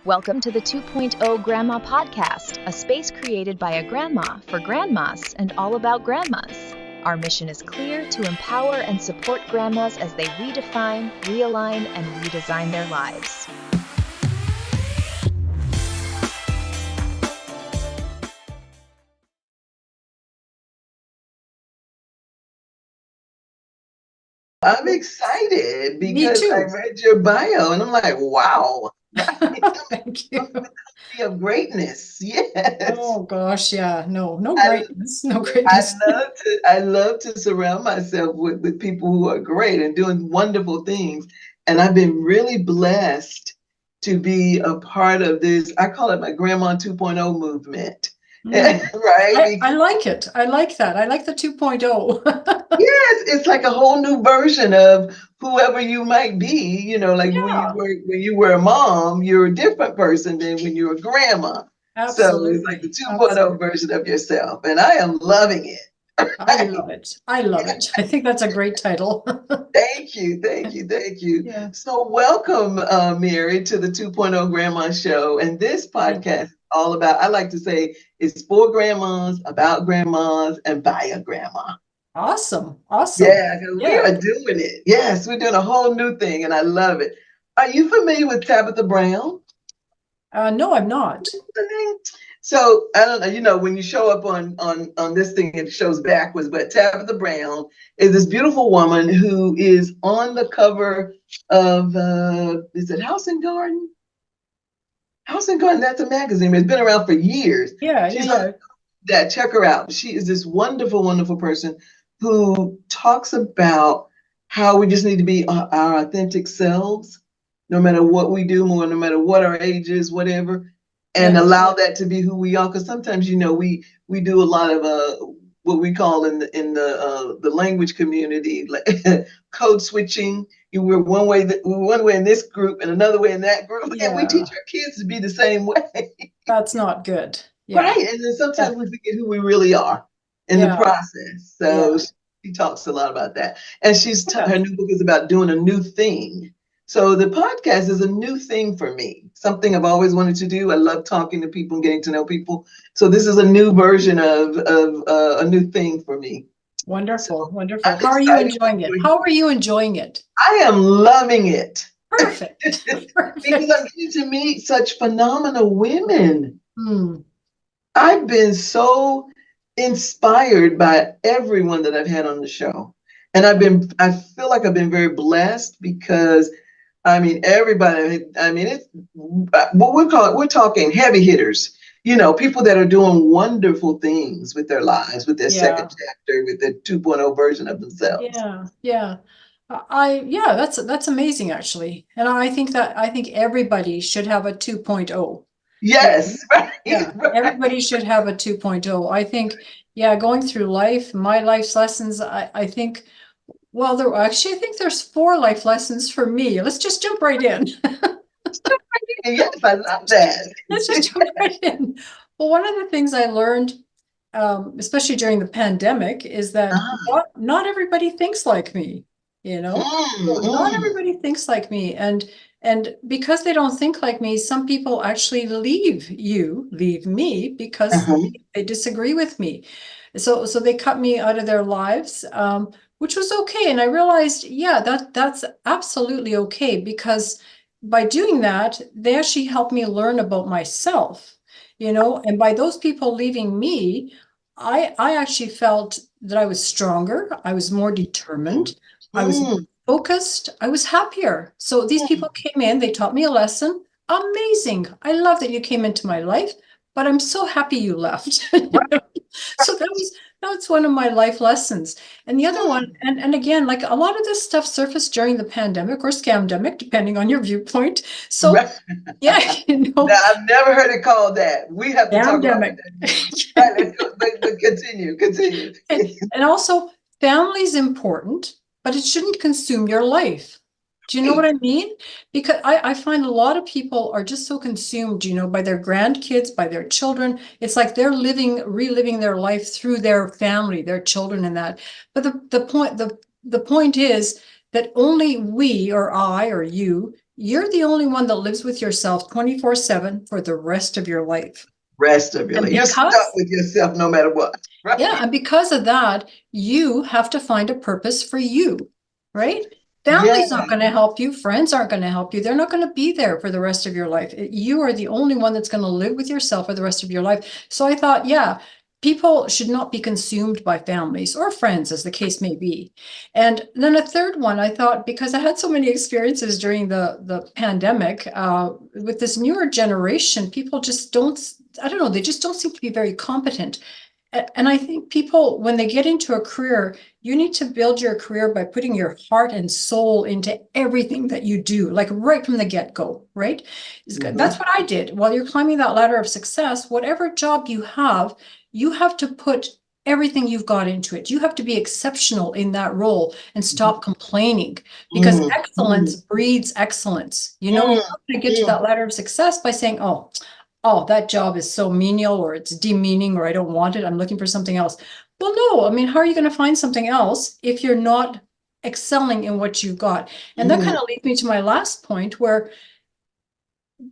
Welcome to the 2.0 Grandma Podcast, a space created by a grandma for grandmas and all about grandmas. Our mission is clear: to empower and support grandmas as they redefine, realign, and redesign their lives. I'm excited Me because I too. read your bio and I'm like, wow, Thank you. of greatness. Yes. Oh gosh, yeah. No I, greatness. No I greatness. love to surround myself with people who are great and doing wonderful things. And I've been really blessed to be a part of this. I call it my Grandma 2.0 movement. Mm. Right? I like it. I like that. I like the 2.0. Yes, it's like a whole new version of whoever you might be. Like Yeah, when you were a mom, you're a different person than when you're a grandma. So it's like the absolutely. 2.0 Absolutely. version of yourself, and I am loving it. I love it. I love it. I think that's a great title. Thank you, thank you, thank you. Yeah. So welcome, Mary, to the 2.0 Grandma Show. And this Thank podcast is all about, I like to say, it's for grandmas, about grandmas, and by a grandma. Awesome. Awesome. Yeah, 'cause we Yeah. are doing it. Yes, we're doing a whole new thing, and I love it. Are you familiar with Tabitha Brown? No, I'm not. So I don't know. When you show up on this thing, it shows backwards. But Tabitha Brown is this beautiful woman who is on the cover of is it House and Garden? House and Garden. That's a magazine. It's been around for years. Yeah, yeah, She's on yeah. that. Check her out. She is this wonderful, wonderful person who talks about how we just need to be our authentic selves, no matter what we do, no matter what our age is, whatever, and Yeah. allow that to be who we are. Because sometimes, we do a lot of what we call in the language community, like code switching. We're one way in this group and another way in that group, and we teach Yeah. our kids to be the same way. That's not good. Yeah. Right. And then Yeah. sometimes we forget who we really are in the Yeah. process. So Yeah. she talks a lot about that. And Yeah. her new book is about doing a new thing. So the podcast is a new thing for me, something I've always wanted to do. I love talking to people and getting to know people. So this is a new version of a new thing for me. So Wonderful, wonderful. I'm How are you excited. enjoying it? How are you enjoying it? I am loving it Perfect. because Perfect. I'm getting to meet such phenomenal women. Hmm. I've been so inspired by everyone that I've had on the show. And I feel like I've been very blessed because everybody, it's what we're talking heavy hitters, people that are doing wonderful things with their lives, with their Yeah. second chapter, with their 2.0 version of themselves. Yeah. Yeah. Yeah, that's amazing actually. And I think everybody should have a 2.0. You know? Yes, right, Yeah, right. everybody should have a 2.0. I think, yeah, going through life, my life's lessons, I think, well, I think there's 4 life lessons for me. Let's just jump right in. Yes, I love that. Let's just jump right in. Well, one of the things I learned, especially during the pandemic, is that Ah, not everybody thinks like me, you know? So not mm. everybody thinks like me. And because they don't think like me, some people actually leave me because Uh-huh. they disagree with me. So they cut me out of their lives, which was okay. And I realized, yeah, that's absolutely okay because by doing that, they actually helped me learn about myself, and by those people leaving me, I actually felt that I was stronger, I was more determined, I was more Mm. focused, I was happier. So these people came in, they taught me a lesson. Amazing. I love that you came into my life, but I'm so happy you left. So that's one of my life lessons. And the other one, and again, like a lot of this stuff surfaced during the pandemic or scamdemic, depending on your viewpoint. So Right. yeah, Now, I've never heard it called that. We have to talk about what scamdemic. that means. Right, let's go. But continue, continue. And also, family is important, but it shouldn't consume your life. Do you know what Right. I mean? Because I find a lot of people are just so consumed, by their grandkids, by their children. It's like they're reliving their life through their family, their children, and that. But the point is that only we or I or you you're the only one that lives with yourself 24/7 for the rest of your life. Rest of your And life. You're stuck because, with yourself no matter what, right? yeah, and because of that, you have to find a purpose for you, right? Yeah. Family's not going to help you. Friends aren't going to help you. They're not going to be there for the rest of your life. You are the only one that's going to live with yourself for the rest of your life. So I thought, yeah, people should not be consumed by families or friends, as the case may be. And then a third one, I thought, because I had so many experiences during the pandemic, with this newer generation, people just don't, I don't know, they just don't seem to be very competent. And I think people, when they get into a career, you need to build your career by putting your heart and soul into everything that you do, like right from the get-go, right? That's what I did. While you're climbing that ladder of success, whatever job you have to put everything you've got into it. You have to be exceptional in that role and stop complaining, because Mm, excellence mm, breeds excellence. You're mm, not going to get to mm, that ladder of success by saying, oh, that job is so menial, or it's demeaning, or I don't want it, I'm looking for something else. Well, no, I mean, how are you going to find something else if you're not excelling in what you've got? And that kind mm, of leads me to my last point, where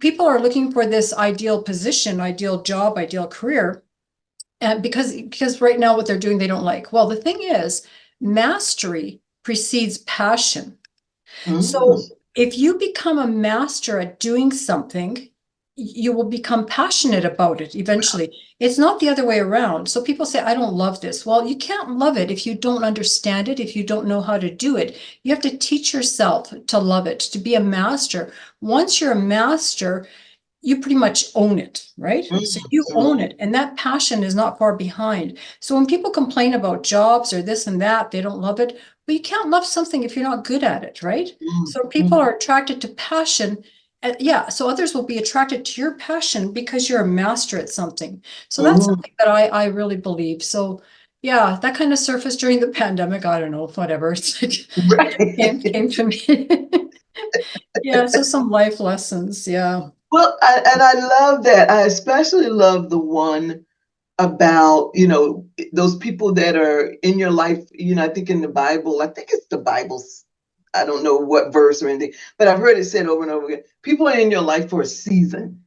people are looking for this ideal position, ideal job, ideal career. And because right now what they're doing, they don't like. Well, the thing is, mastery precedes passion. mm, So if you become a master at doing something, you will become passionate about it eventually. It's not the other way around. So people say, I don't love this. Well, you can't love it if you don't understand it, if you don't know how to do it. You have to teach yourself to love it, to be a master. Once you're a master, you pretty much own it, right? mm, So you mm, own it, and that passion is not far behind. So when people complain about jobs or this and that, they don't love it. Well, you can't love something if you're not good at it, right? mm, So people mm, are attracted to passion. Yeah, so others will be attracted to your passion because you're a master at something. So that's mm. something that I really believe. So yeah, that kind of surfaced during the pandemic. I don't know, whatever. It's like, it just came to me. Yeah, so some life lessons. Yeah. Well, and I love that. I especially love the one about, those people that are in your life. I think in the Bible, I think it's the Bible's, I don't know what verse or anything, but I've heard it said over and over again. People are in your life for a season.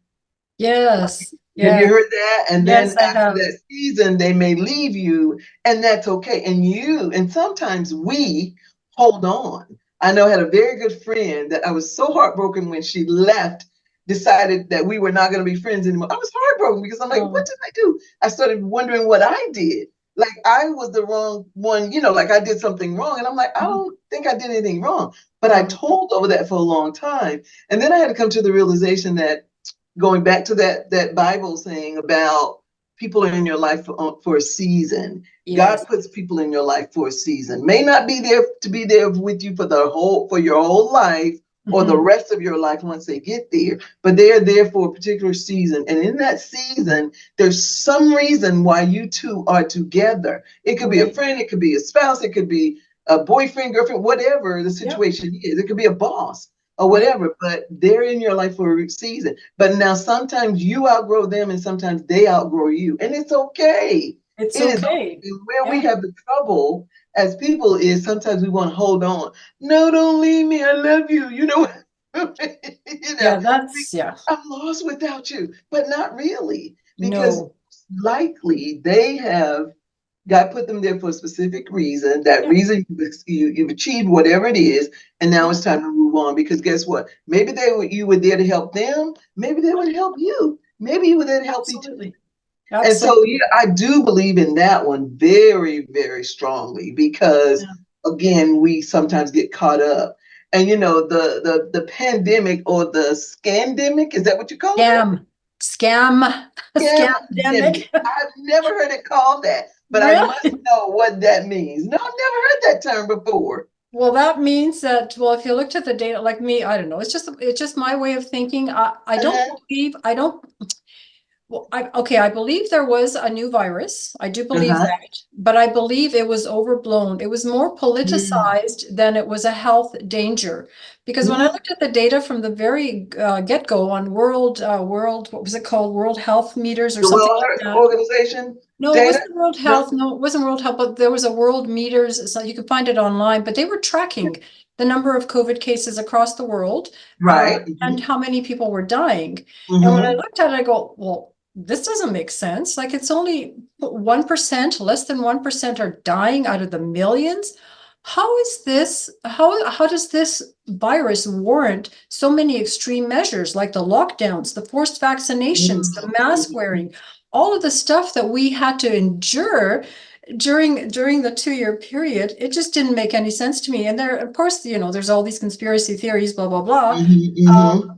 Yes. Have you Yes. heard that? And then Yes, I after have. that season, they may leave you, and that's okay. And sometimes we hold on. I know I had a very good friend that I was so heartbroken when she left, decided that we were not going to be friends anymore. I was heartbroken because I'm like, what Oh, did I do? I started wondering what I did. Like I was the wrong one, like I did something wrong. And I'm like, I mhm. don't think I did anything wrong. But I No. told over that for a long time. And then I had to come to the realization that going back to that Bible saying about people in your life for a season. God Yes. puts people in your life for a season. May not be there to be there with you for your whole life or the Mhm. rest of your life once they get there, but they are there for a particular season. And in that season, there's some reason why you two are together. It could be a Right. friend, it could be a spouse, it could be a boyfriend, girlfriend, whatever the Yep. situation is. It could be a boss or Yep. whatever, but they're in your life for a season. But now sometimes you outgrow them and sometimes they outgrow you. And it's okay. It's It is okay. okay. And where we Yeah. have the trouble as people is sometimes we want to hold on. No, don't leave me. I love you. You know, you know, Yeah, yeah. I'm lost without you, but not really, because No. likely they have God put them there for a specific reason. That Yeah. reason you've achieved whatever it is, and now Yeah. it's time to move on. Because guess what? Maybe you were there to help them. Maybe they would help you. Maybe you were there to help each other. Absolutely. And so, Absolutely. yeah, I do believe in that one very, very strongly because, Yeah. again, we sometimes get caught up. And the pandemic or the scandemic, is that what you call it? Scam. Scamdemic. Scamdemic. I've never heard it called that, but I must Really? know what that means. No, I've never heard that term before. Well, that means that, well, if you looked at the data, like me, I don't know. It's just my way of thinking. Uh-huh, I don't Well, I believe there was a new virus. I do believe uh-huh. that, but I believe it was overblown. It was more Mm, politicized than it was a health danger, Because when I looked at the data from the very get-go on what was it called? World Health Meters or The something World like Health that. Organization No, it data? wasn't World No? Health. No, it wasn't World Health, but there was a World Meters. So you can find it online, but they were tracking the number of COVID cases across the world, Right. and how many people were dying. And when I Mm-hmm. looked at it, I go, well, this doesn't make sense. Like it's only 1%, less than 1% are dying out of the millions. How is this? How does this virus warrant so many extreme measures like the lockdowns, the forced vaccinations, the mask wearing, all of the stuff that we had to endure during the 2-year period? It just didn't make any sense to me. And there, of course, there's all these conspiracy theories, blah blah blah. Mm-hmm. Mm-hmm.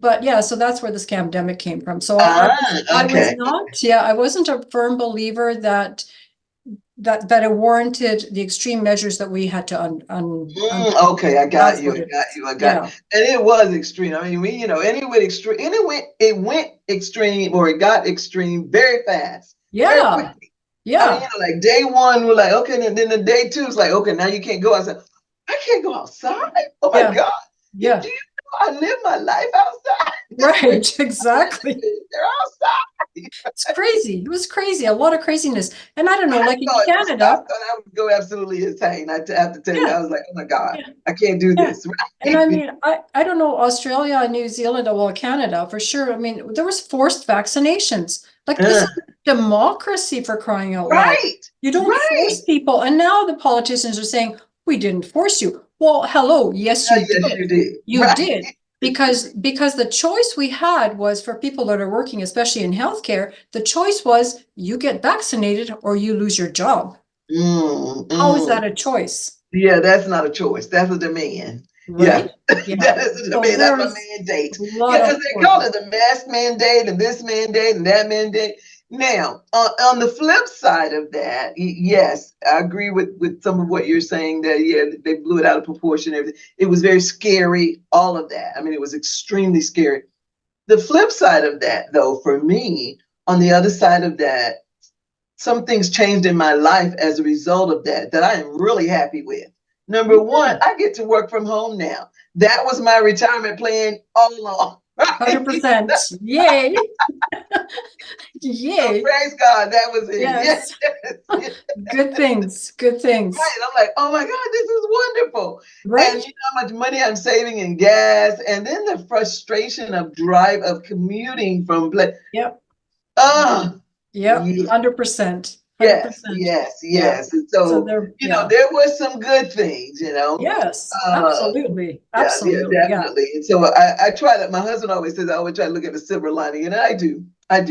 But yeah, so that's where this scamdemic came from. So I was Okay. not, yeah, I wasn't a firm believer that it warranted the extreme measures that we had to Okay, I got that's you. what I it got is. you. I got, Yeah. and it was extreme. I mean, it went extreme, or it got extreme very fast, very Yeah. quickly. I mean, Yeah. like day one, we're like, okay, and then the day two is like, okay, now you can't go outside. I can't go outside. Oh my Yeah. God. Yeah. Do you know I live my life outside? Right. Exactly. They're outside. It's crazy. It was crazy. A lot of craziness. And I don't know, like in I Canada. thought I would go absolutely insane. I have to tell you, Yeah. I was like, oh my God, Yeah. I can't do Yeah. this. And I Right? mean, I don't know, Australia and New Zealand, well, Canada for sure. I mean, there was forced vaccinations. Like this Uh, is democracy, for crying out loud. right. You don't Right. force people. And now the politicians are saying, we didn't force you. Well, hello, yes, you Yes, did. you did. You Right. did. Because the choice we had was for people that are working, especially in healthcare, the choice was you get vaccinated or you lose your job. Mm, How is that mm. a choice? Yeah, that's not a choice. That's a demand. Yeah, Right? that Yeah. is a So demand. That's a there's mandate. a lot Yeah, because of they call forces. it the mask mandate and this mandate and that mandate. Now, on the flip side of that, yes, I agree with some of what you're saying. That yeah, they blew it out of proportion. Everything. It was very scary. All of that. I mean, it was extremely scary. The flip side of that, though, for me, on the other side of that, some things changed in my life as a result of that I am really happy with. Number one, Yeah, I get to work from home now. That was my retirement plan all along. Right? 100%. Yay. So Yay. praise God, that was it. Yes, Yes. yes. Good things. Good Right. things. I'm like, oh my God, this is wonderful. And Right? you know how much money I'm saving in gas, and then the frustration of commuting from place. Yep. Ah, Yep. yeah. 100%. Yes, 100%. yes, Yeah. yes. And So so, there, you know, yeah. there were some good things, you know. Yes. Uh, Absolutely. yeah, yeah, Absolutely. Yeah. definitely. And so I try to, my husband always says, I always try to look at the silver lining, and I do, because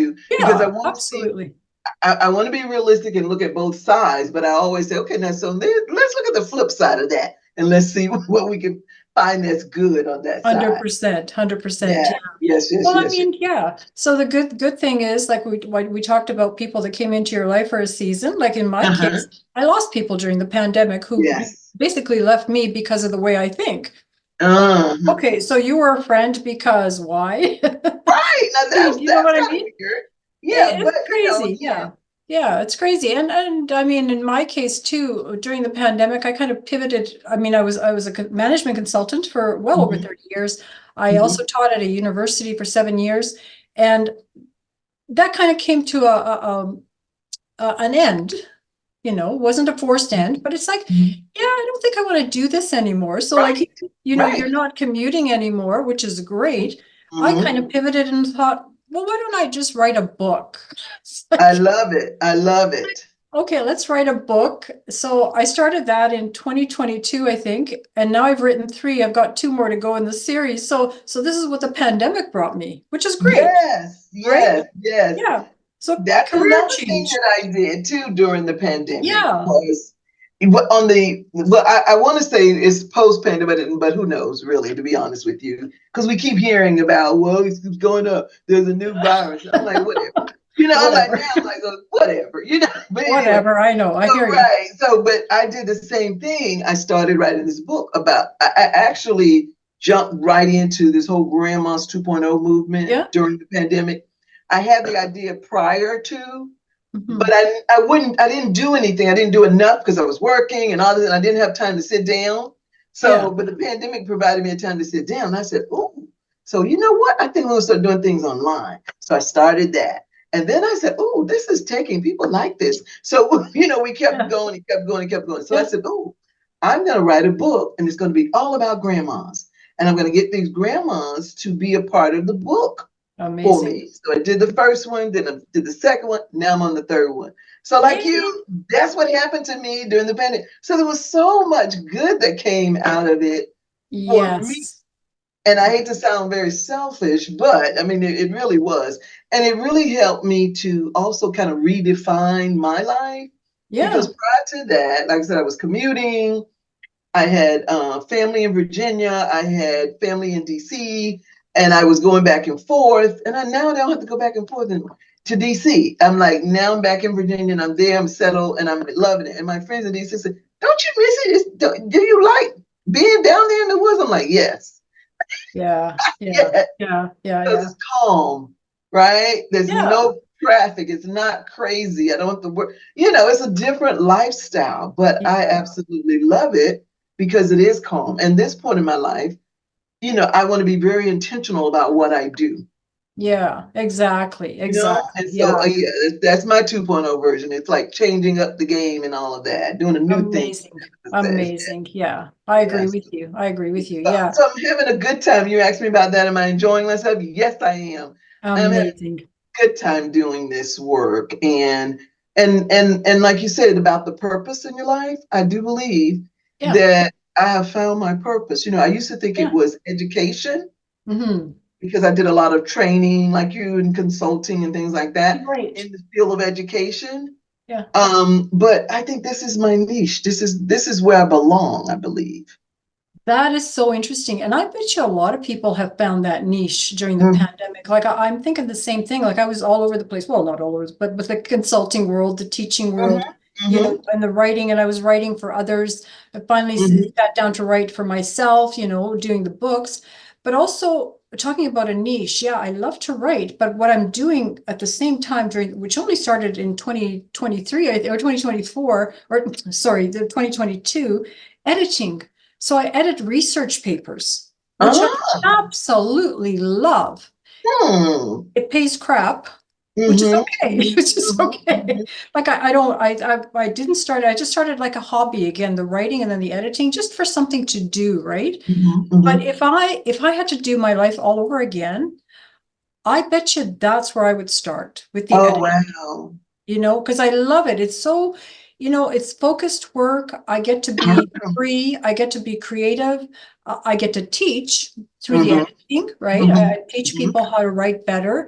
I Yeah. want to see, Absolutely. I want to be realistic and look at both sides, but I always say, okay, now, so let's look at the flip side of that, and let's see what we can find that's good on that side. 100%. 100%. Yeah, yes, yes, Well, I yes, yes. mean, yeah. So the good thing is, like we talked about people that came into your life for a season. Like in my Uh-huh. case, I lost people during the pandemic who Yes. basically left me because of the way I think. Like, Uh-huh. okay, so you were a friend because why? Right. Now You know that's what I kind of mean? weird. Yeah, but It's you know, crazy. again. Yeah. Yeah, it's crazy. And I mean, in my case too, during the pandemic, I kind of pivoted. I mean, I was a management consultant for well over Mhm, 30 years. I mhm. also taught at a university for 7 years. And that kind of came to an end, wasn't a forced end, but it's like, Mhm. yeah, I don't think I want to do this anymore. So like, Right, you're right. not commuting anymore, which is great. I kind Mhm. of pivoted and thought, well, why don't I just write a book? It's I like, love it. I love it. okay, let's write a book. So I started that in 2022, I think, and now I've written three. I've got two more to go in the series. So this is what the pandemic brought me, which is great, Yes, right? yes, yes. Yeah. So That's career another thing change. that I did too during the pandemic Yeah. was I want to say it's post pandemic, but who knows really, to be honest with you, because we keep hearing about, well, it's going up. There's a new virus. I'm like, whatever. You know, I'm like, Whatever. now I'm like, whatever, you know. But anyway, Whatever. I know. I so, hear you. right. So, but I did the same thing. I started writing this book I actually jumped right into this whole Grandma's 2.0 movement Yeah. during the pandemic. I had the idea prior to, but Mhm. I didn't do anything. I didn't do enough because I was working and all this, and I didn't have time to sit down. So, but the pandemic provided me a time to sit down. And I said, oh, so you know what? I think I'm going to start doing things online. So I started that. And then I said, oh, this is taking, people like this. So, we kept going and kept going and kept going. So I said, oh, I'm going to write a book and it's going to be all about grandmas. And I'm going to get these grandmas to be a part of the book for me. So I did the first one, then I did the second one. Now I'm on the third one. So like you, that's what happened to me during the pandemic. So there was so much good that came out of it for me. And I hate to sound very selfish, but I mean, it really was. And it really helped me to also kind of redefine my life. Because prior to that, like I said, I was commuting. I had family in Virginia. I had family in DC. And I was going back and forth. And now I don't have to go back and forth to DC. I'm like, now I'm back in Virginia and I'm there. I'm settled and I'm loving it. And my friends in DC said, don't you miss it? Do you like being down there in the woods? I'm like, yes. Yeah. It's calm, right? There's no traffic. It's not crazy. I don't have to work. It's a different lifestyle, but I absolutely love it because it is calm. And this point in my life, I want to be very intentional about what I do. Yeah, exactly. And so, that's my 2.0 version. It's like changing up the game and all of that, doing a new thing. Amazing. Yeah, I agree with you. Yeah. So I'm having a good time. You asked me about that. Am I enjoying myself? Yes, I am. I'm having a good time doing this work. And like you said about the purpose in your life, I do believe that I have found my purpose. I used to think it was education. Because I did a lot of training like you and consulting and things like that in the field of education. But I think this is my niche. This is where I belong, I believe. That is so interesting. And I bet you a lot of people have found that niche during the pandemic. Like I'm thinking the same thing. Like I was all over the place. Well, not all over, but with the consulting world, the teaching world, and the writing, and I was writing for others. I finally sat down to write for myself, doing the books, but also talking about a niche. Yeah, I love to write, but what I'm doing at the same time which only started in 2023 or 2024, or sorry, the 2022, editing. So I edit research papers, which I absolutely love. It pays crap, which is okay. Which is okay. Like I didn't start. I just started like a hobby again, the writing and then the editing, just for something to do, right? But if I had to do my life all over again, I bet you that's where I would start with the editing. Wow. Because I love it. It's so, it's focused work. I get to be free. I get to be creative. I get to teach through the editing, right? I teach people how to write better.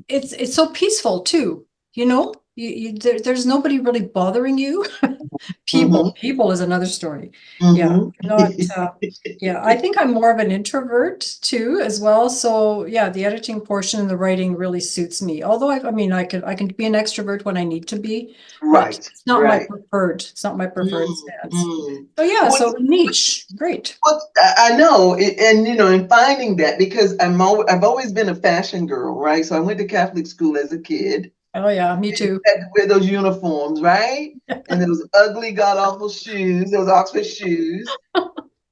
It's so peaceful too, there's nobody really bothering you. People is another story. I think I'm more of an introvert too as well. So the editing portion and the writing really suits me. Although I can be an extrovert when I need to be, but it's not my preferred. It's not my preferred stance. So niche, great. Well, I know, and in finding that, because I've always been a fashion girl, right? So I went to Catholic school as a kid. Oh yeah, me too. Had to wear those uniforms, right? And those ugly, god-awful shoes, those Oxford shoes.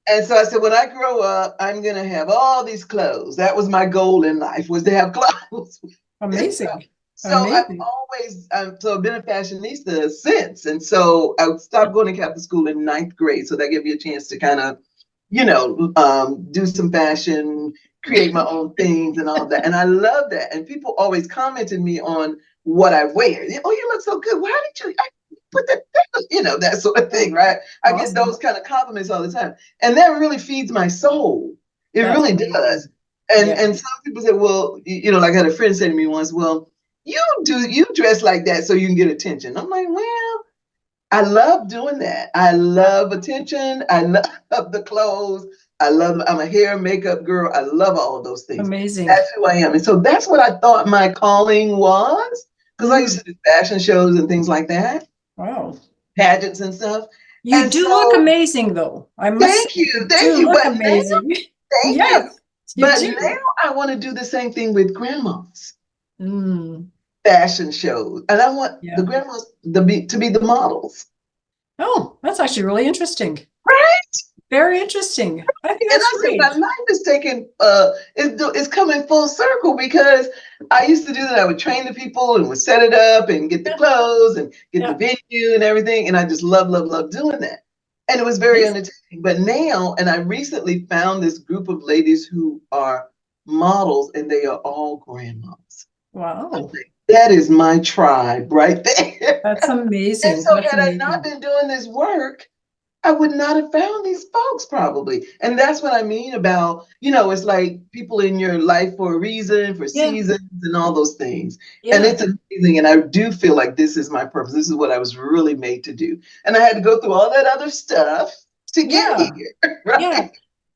And so I said, when I grow up, I'm gonna have all these clothes. That was my goal in life, was to have clothes. Amazing. So I've always, I've been a fashionista since. And so I stopped going to Catholic school in 9th grade. So that gave me a chance to kind of, do some fashion, create my own things and all that. And I love that. And people always commented me on what I wear. Oh, you look so good. Why did you put that, that sort of thing, right? I get those kind of compliments all the time. And that really feeds my soul. It really does. And some people say, well, like I had a friend say to me once, well, you dress like that so you can get attention. I'm like, well, I love doing that. I love attention. I love the clothes. I'm a hair and makeup girl. I love all of those things. Amazing. That's who I am. And so that's what I thought my calling was. Because I used to do fashion shows and things like that. Wow. Pageants and stuff. You do look amazing, though. Thank you. Look amazing. Thank you. But now I want to do the same thing with grandmas. Fashion shows. And I want the grandmas to be the models. Oh, that's actually really interesting. Right? Very interesting. I think And that's I said, great. my life is taking, is coming full circle because I used to do that. I would train the people and would set it up and get the Yeah, clothes and get the yeah. venue and everything. And I just love doing that. And it was very Amazing. entertaining. But now, and I recently found this group of ladies who are models and they are all grandmas. I'm Wow. like, that is my tribe right there. That's And amazing. so That's had I not amazing. been doing this work, I would not have found these folks probably. And that's what I mean about, it's like people in your life for a reason, for Yeah, seasons, and all those things. And yeah, it's amazing. And I do feel like this is my purpose. This is what I was really made to do. And I had to go through all that other stuff to get yeah, here, yeah. right?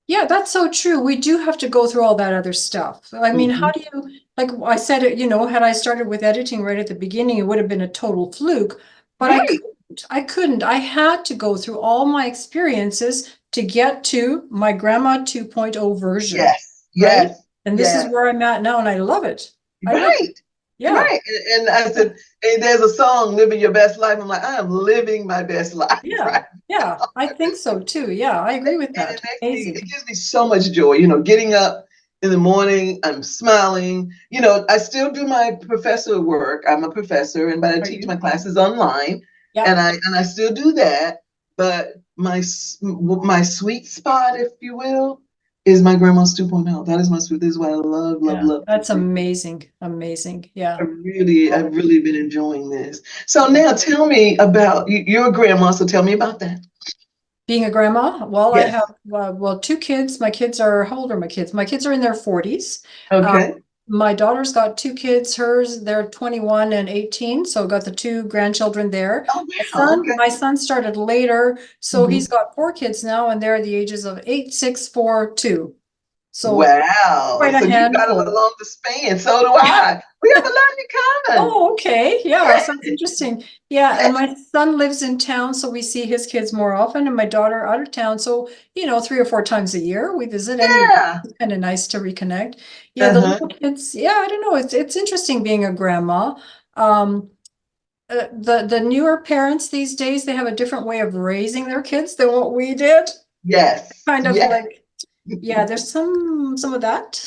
Yeah, that's so true. We do have to go through all that other stuff. I mean, how Mhm. do you, like I said, had I started with editing right at the beginning, it would have been a total fluke, but I Right. couldn't. I couldn't. I had to go through all my experiences to get to my grandma 2.0 version, Yes. right? Yes. And this is Yes. where I'm at now, and I love it. I love it. Right. Yeah. Right. And I said, hey, there's a song, Living Your Best Life. I'm like, I am living my best life, Yeah. right? Yeah. I think so too. Yeah, I agree with And that. Amazing. it gives me so much joy, getting up in the morning, I'm smiling. I still do my professor work. I'm a professor, but I Are teach you? my classes online, Yeah. and I still do that. But my sweet spot, if you will, is my grandma's 2.0. That is my sweet. This is what I Yeah. love to That's do. amazing. Amazing. Yeah. I've really been enjoying this. So now tell me about your grandma. So tell me about that. Being a grandma, well, I Yes. have two kids. My kids are how old are my kids? My kids are in their 40s. Uh, Okay. my daughter's got two kids. They're 21 and 18. So got the two grandchildren there. Oh, wow. Okay. My son started later, so Mhm. he's got four kids now, and they're the ages of 8, 6, 4, 2. So Wow. quite a So you got them handful. along the span. So do I. We have a lot in common. Oh, okay. Yeah, Yeah. sounds interesting. Yeah, and my son lives in town, so we see his kids more often, and my daughter out of town. So, 3 or 4 times a year we visit anyway. Yeah. It's kind of nice to reconnect. Yeah, the Uh-huh. little kids, yeah, I don't know. It's interesting being a grandma. Um, the newer parents these days, they have a different way of raising their kids than what we did. Yes. Kind of Yes. like, yeah, there's some of that.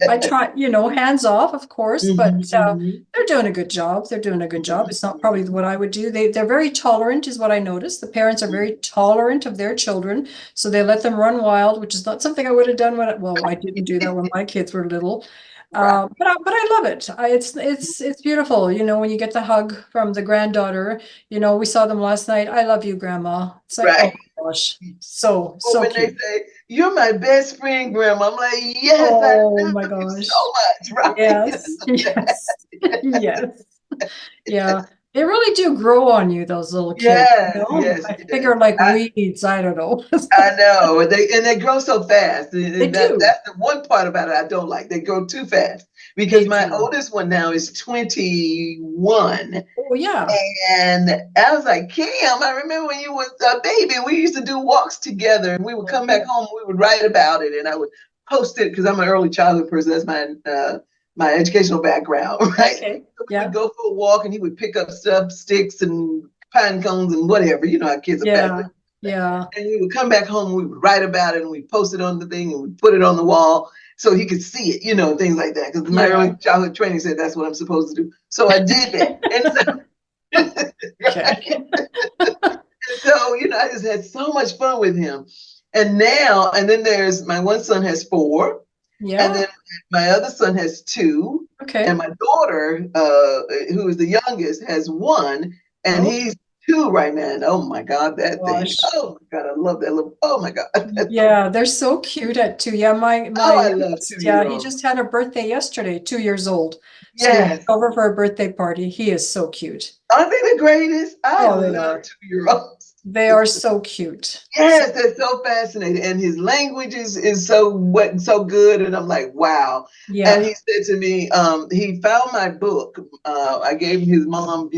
I try, hands off, of course, but Mhm. they're doing a good job. They're doing a good job. It's not probably Mhm. what I would do. They're very tolerant, is what I noticed. The parents are very tolerant of their children, so they let them run wild, which is not something I would have done well, I didn't do that when my kids were little. Right. But I love it. It's beautiful. When you get the hug from the granddaughter. We saw them last night. I love you, Grandma. It's like, oh Right. my gosh, so Or so when they cute. say, you're my best friend, Grandma, I'm like, yes, I Oh my love you gosh. so much, Yes, yes, yes. Yeah, they really do grow on you, those little kids, Yes, yes, I yes. figure like weeds, I don't know. I know. They grow so fast. They And do. that's the one part about it I don't like. They grow too fast. Because They my do. oldest one now is 21. Oh yeah. And I was like, Kim, I remember when you was a baby, we used to do walks together and we would come back home, we would write about it and I would post it because I'm an early childhood person. That's my educational background, right? Okay. So we would Yeah. go for a walk and he would pick up stuff, sticks and pine cones and whatever. You know how kids are Yeah. fascinated. Yeah. And we would come back home and we would write about it and we post it on the thing and we put it on the wall so he could see it, things like that. Because my Yeah. early childhood training said that's what I'm supposed to do. So I did that. And so, right? Okay. And so, I just had so much fun with him. And then there's my one son has four, and Yeah. then my other son has two, and Okay. my daughter, who is the youngest, has one, and Oh he's two right now. And oh my God, that thing! gosh. Oh my God, I love that little. Oh my God, that's so. Yeah, they're so cute at 2. Yeah, my Oh, I love youngest, yeah, he 2 year olds. just had a birthday yesterday, 2 years old. So we went Yes, over for a birthday party. He is so cute. aren't they the greatest? I Oh, they love are. 2 year olds. They are so cute. So Yes, they're so fascinating, and his language is so good, and I'm like, wow. And yeah, he said to me, he found my book. I gave his mom,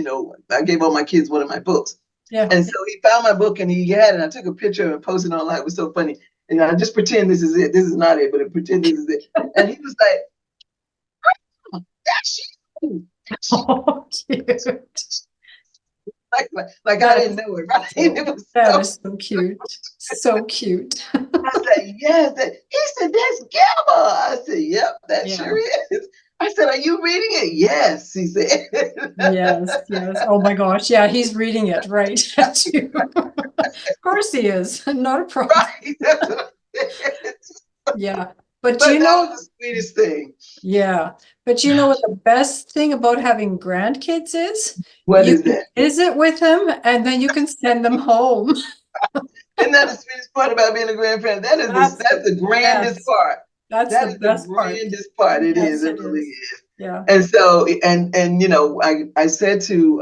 I gave all my kids one of my books, yeah. and so he found my book, and he had it. I took a picture and posted it online. It was so funny, and I just pretend this is it. This is not it, but I pretend this is it. And he was like, "That's you." Oh, cute. like I didn't know it, right? It was That so, is so cute. So cute. I said, yes. He said, that's Gamma. I said, yep, that Yeah. sure is. I said, are you reading it? Yes, he said. Yes, yes. Oh my gosh. Yeah, he's reading it right at you. Of course he is. Not a problem. Right. That's what I said. Yeah. But But you that know, was the sweetest thing. yeah. But you know what the best thing about having grandkids is? What You is can that? visit with them and then you can send them home. Isn't that the sweetest part about being a grandparent? That's That's the the grandest best. part. That's That the is the best part. grandest part. It is. Yes, It it really is. is. Yeah. And so, and you know, I said to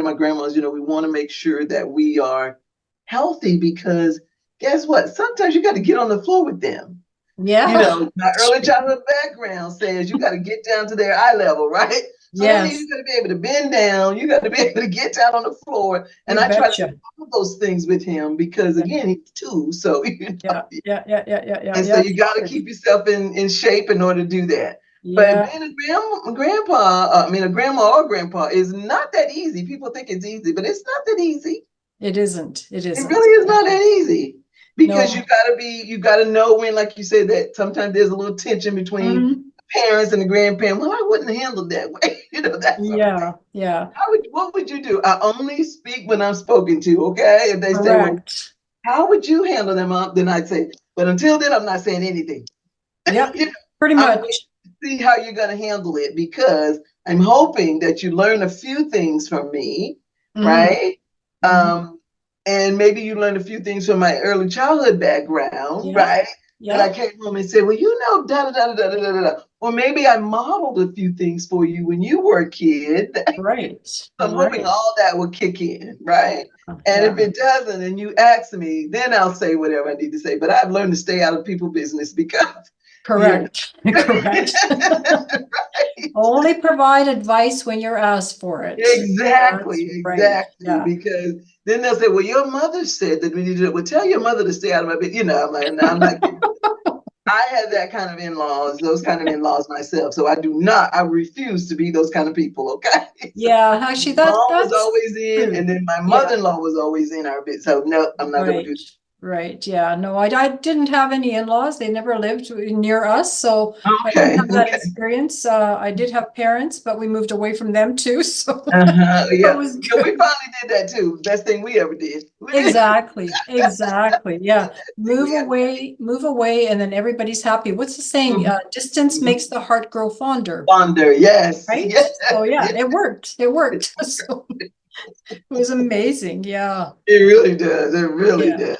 my grandmas, you know, we want to make sure that we are healthy because guess what? Sometimes you got to get on the floor with them. You Yeah. know, my early childhood background says you got to get down to their eye level, right? So that means Yes, you got to be able to bend down. You got to be able to get down on the floor. And you I try to do betcha. all those things with him because, Yeah, again, he's two. So, you yeah, know, yeah, yeah, yeah, yeah, yeah, and so yeah. you got to keep yourself in shape in order to do that. But Yeah, being a grandma or grandpa is not that easy. People think it's easy, but it's not that easy. it isn't. It It isn't. really is not that easy because No. you gotta know when, like you said, that sometimes there's a little tension between Mhm. parents and the grandparent. Well, I wouldn't handle that way, you know, that sort of thing. Yeah, yeah. What would you do? I only speak when I'm spoken to, okay? If they say, well, Correct. how would you handle them? Then I'd say, but until then, I'm not saying anything. Yep, You know, pretty I'm waiting much. to see how you're gonna handle it because I'm hoping that you learn a few things from me, Hmm. right? Hmm. Um, and maybe you learned a few things from my early childhood background, Yeah, right? That I yeah. came home and said, well, you know, da da da da da da da. Or maybe I modeled a few things for you when you were a kid. Right, I'm hoping right. all that will kick in, right? And if Yeah, it doesn't, and you ask me, then I'll say whatever I need to say. But I've learned to stay out of people's business because, you know. correct. Correct. Only provide advice when you're asked for it. That's Exactly, right. exactly. Yeah. Because then they'll say, "Well, your mother said that we need to." Well, tell your mother to stay out of my bed. You know, I'm like, no, I'm not kidding. I had that kind of in-laws, those kind of in-laws myself. So I do not. I refuse to be those kind of people. Okay. So Yeah, actually that mom was that's always in, and true. then my Yeah. mother-in-law was always in our bed. So no, I'm not going to Right, do. right. Yeah, no, I didn't have any in-laws. They never lived near us, so I didn't Okay, have that okay. experience. I did have parents, but we moved away from them too, so that Yeah. was Yeah, we good. finally did that too. Best thing we ever did. We did Exactly, exactly. Yeah, the best thing we ever did. move away, and then everybody's happy. What's the saying? Mhm, Distance mhm. makes the heart grow fonder, Wonder, yes, right? yes, So yeah, yes. it worked. It worked. So it was amazing. Yeah, It really does. It really yeah. does.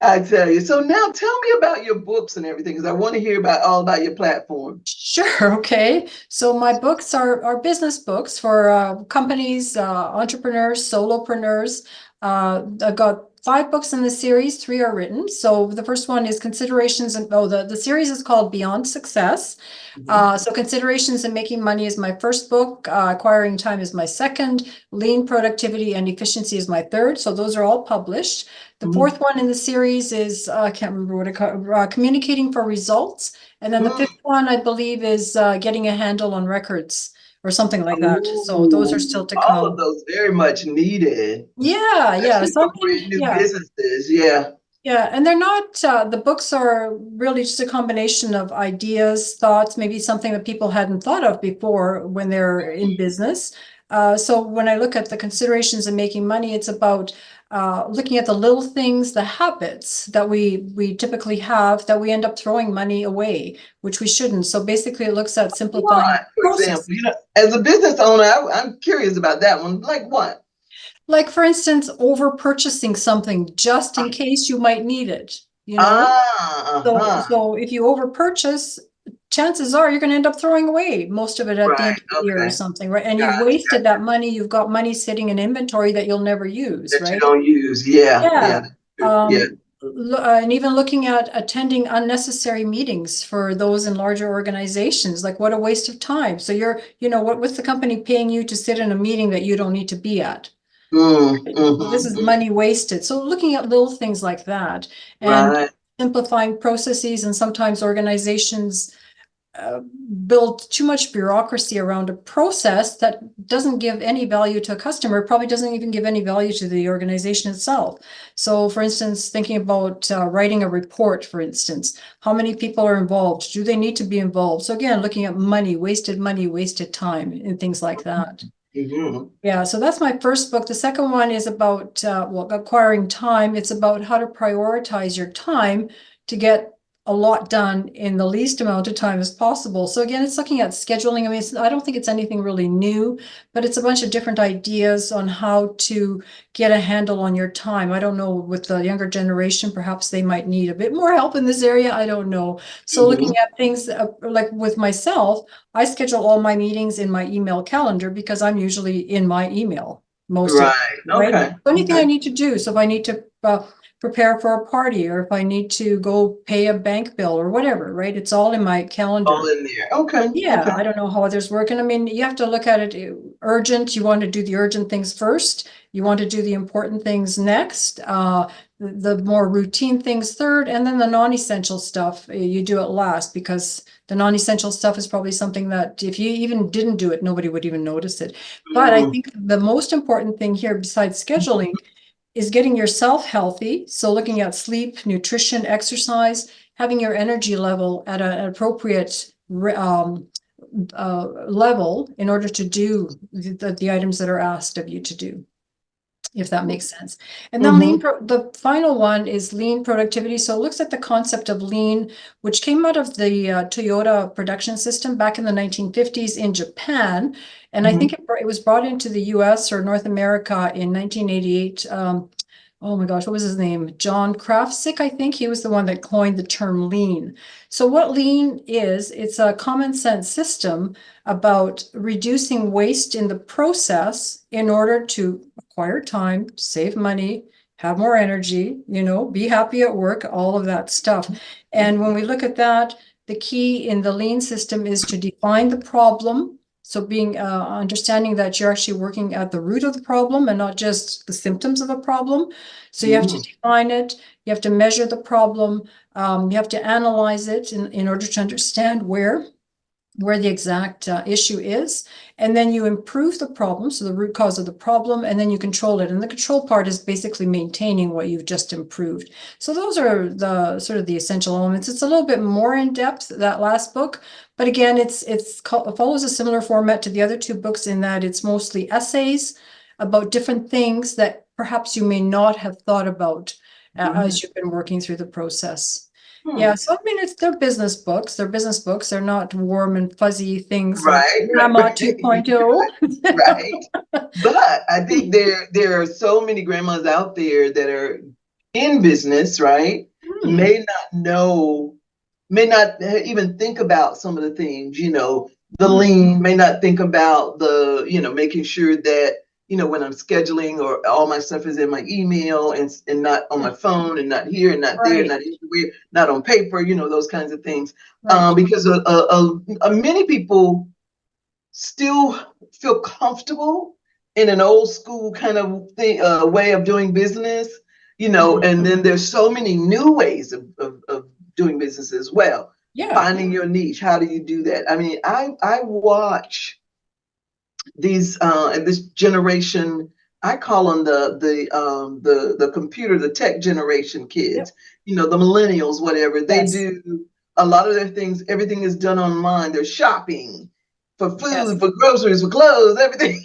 I tell you. So now tell me about your books and everything, because I want to hear about all about your platform. Sure. Okay. So my books are business books for companies, entrepreneurs, solopreneurs. I've got 5 books in the series. 3 are written. So the first one is Considerations, and the series is called Beyond Success. Mhm. So Considerations and Making Money is my first book. Acquiring Time is my second. Lean Productivity and Efficiency is my third. So those are all published. The Mhm. fourth one in the series is I can't remember what it called, Communicating for Results. And then the Mm. fifth one, I believe, is Getting a Handle on Records or something like that. So those are Ooh, still to all of come. those very much needed, Yeah, yeah. especially So I for mean, brand new yeah. businesses. Yeah. Yeah, and they're not, the books are really just a combination of ideas, thoughts, maybe something that people hadn't thought of before when they're in business. So when I look at the considerations of making money, it's about looking at the little things, the habits that we typically have that we end up throwing money away, which we shouldn't. So basically, it looks at simplifying What, for example, process. you know, as a business owner, I'm curious about that one. Like what? Like, for instance, over purchasing something just in case you might need it, you know? Ah, uh-huh. So if you over purchase, chances are you're going to end up throwing away most of it at the Right. end of the year or Okay. something, right? And you've Gotcha. wasted that money. You've got money sitting in inventory that you'll never use, That you right? don't use. Yeah. Yeah. Yeah. That's true. Yeah. And even looking at attending unnecessary meetings for those in larger organizations, like what a waste of time. So what's the company paying you to sit in a meeting that you don't need to be at? So this is Mm. money wasted. So looking at little things like that and Right. simplifying processes, and sometimes organizations build too much bureaucracy around a process that doesn't give any value to a customer, probably doesn't even give any value to the organization itself. So for instance, thinking about writing a report, for instance, how many people are involved? Do they need to be involved? So again, looking at money, wasted time, and things like that. Mm-hmm. Yeah, so that's my first book. The second one is about acquiring time. It's about how to prioritize your time to get a lot done in the least amount of time as possible. So again, it's looking at scheduling. I mean, I don't think it's anything really new, but it's a bunch of different ideas on how to get a handle on your time. I don't know, with the younger generation, perhaps they might need a bit more help in this area. I don't know. So looking at things like with myself, I schedule all my meetings in my email calendar because I'm usually in my email most of the time, right? Okay. So anything I need to do. So if I need to prepare for a party, or if I need to go pay a bank bill or whatever, right? It's all in my calendar. All in there. Okay. Yeah, Okay. I don't know how others work. And I mean, you have to look at it urgent. You want to do the urgent things first. You want to do the important things next. The more routine things third, and then the non-essential stuff, you do it last, because the non-essential stuff is probably something that if you even didn't do it, nobody would even notice it. But I think the most important thing here, besides scheduling, is getting yourself healthy. So looking at sleep, nutrition, exercise, having your energy level at an appropriate level in order to do the items that are asked of you to do, if that makes sense. And then the final one is lean productivity. So it looks at the concept of lean, which came out of the Toyota production system back in the 1950s in Japan. And I think it was brought into the US or North America in 1988. Oh my gosh, what was his name? John Krafcik, I think. He was the one that coined the term lean. So what lean is, it's a common sense system about reducing waste in the process in order to acquire time, save money, have more energy, be happy at work, all of that stuff. And when we look at that, the key in the lean system is to define the problem. So being understanding that you're actually working at the root of the problem and not just the symptoms of a problem. So you have to define it, you have to measure the problem, you have to analyze it in order to understand where the exact issue is, and then you improve the problem, so the root cause of the problem, and then you control it. And the control part is basically maintaining what you've just improved. So those are the sort of the essential elements. It's a little bit more in depth, that last book, but again, it follows a similar format to the other two books in that it's mostly essays about different things that perhaps you may not have thought about as you've been working through the process. Yeah, so I mean, they're business books. They're business books. They're not warm and fuzzy things like Grandma 2.0. Right. But I think there are so many grandmas out there that are in business, right? May not even think about some of the things, the lean, may not think about the, making sure that, when I'm scheduling, or all my stuff is in my email and not on my phone, and not here and not there, not anywhere, not on paper, those kinds of things. Because many people still feel comfortable in an old school kind of thing, way of doing business, and then there's so many new ways of doing business as well. Yeah. Finding your niche. How do you do that? I mean, I watch these this generation. I call them the computer, the tech generation kids. The millennials, whatever. They do a lot of their things. Everything is done online. They're shopping for food, for groceries, for clothes, everything.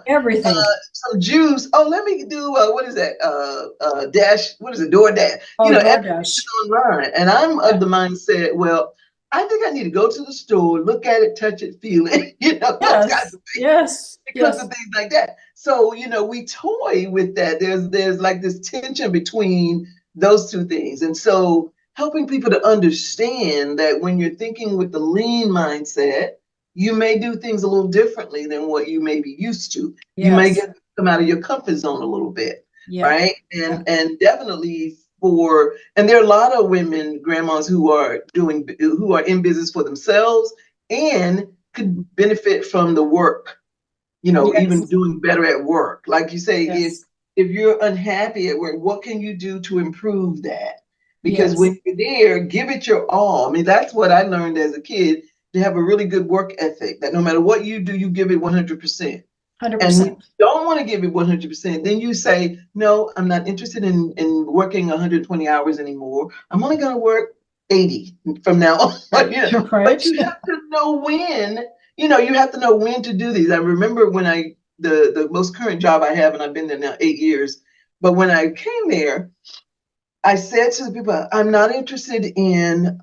Everything. Some juice. Oh, let me do what is that? Dash. What is it? DoorDash. Oh, DoorDash online. And I'm of the mindset. Well, I think I need to go to the store, look at it, touch it, feel it, those kinds of things. Because of things like that. So, we toy with that. There's like this tension between those two things. And so helping people to understand that when you're thinking with the lean mindset, you may do things a little differently than what you may be used to. You may come out of your comfort zone a little bit, right? And definitely and there are a lot of women, grandmas, who are in business for themselves and could benefit from the work, even doing better at work. Like you say, if you're unhappy at work, what can you do to improve that? Because when you're there, give it your all. I mean, that's what I learned as a kid. to have a really good work ethic, that no matter what you do, you give it 100%. And 100%. you don't want to give it 100%, then you say, no, I'm not interested in working 120 hours anymore. I'm only going to work 80 from now on. But Right. you have to know when, you have to know when to do these. I remember when the most current job I have, and I've been there now 8 years, but when I came there, I said to the people, I'm not interested in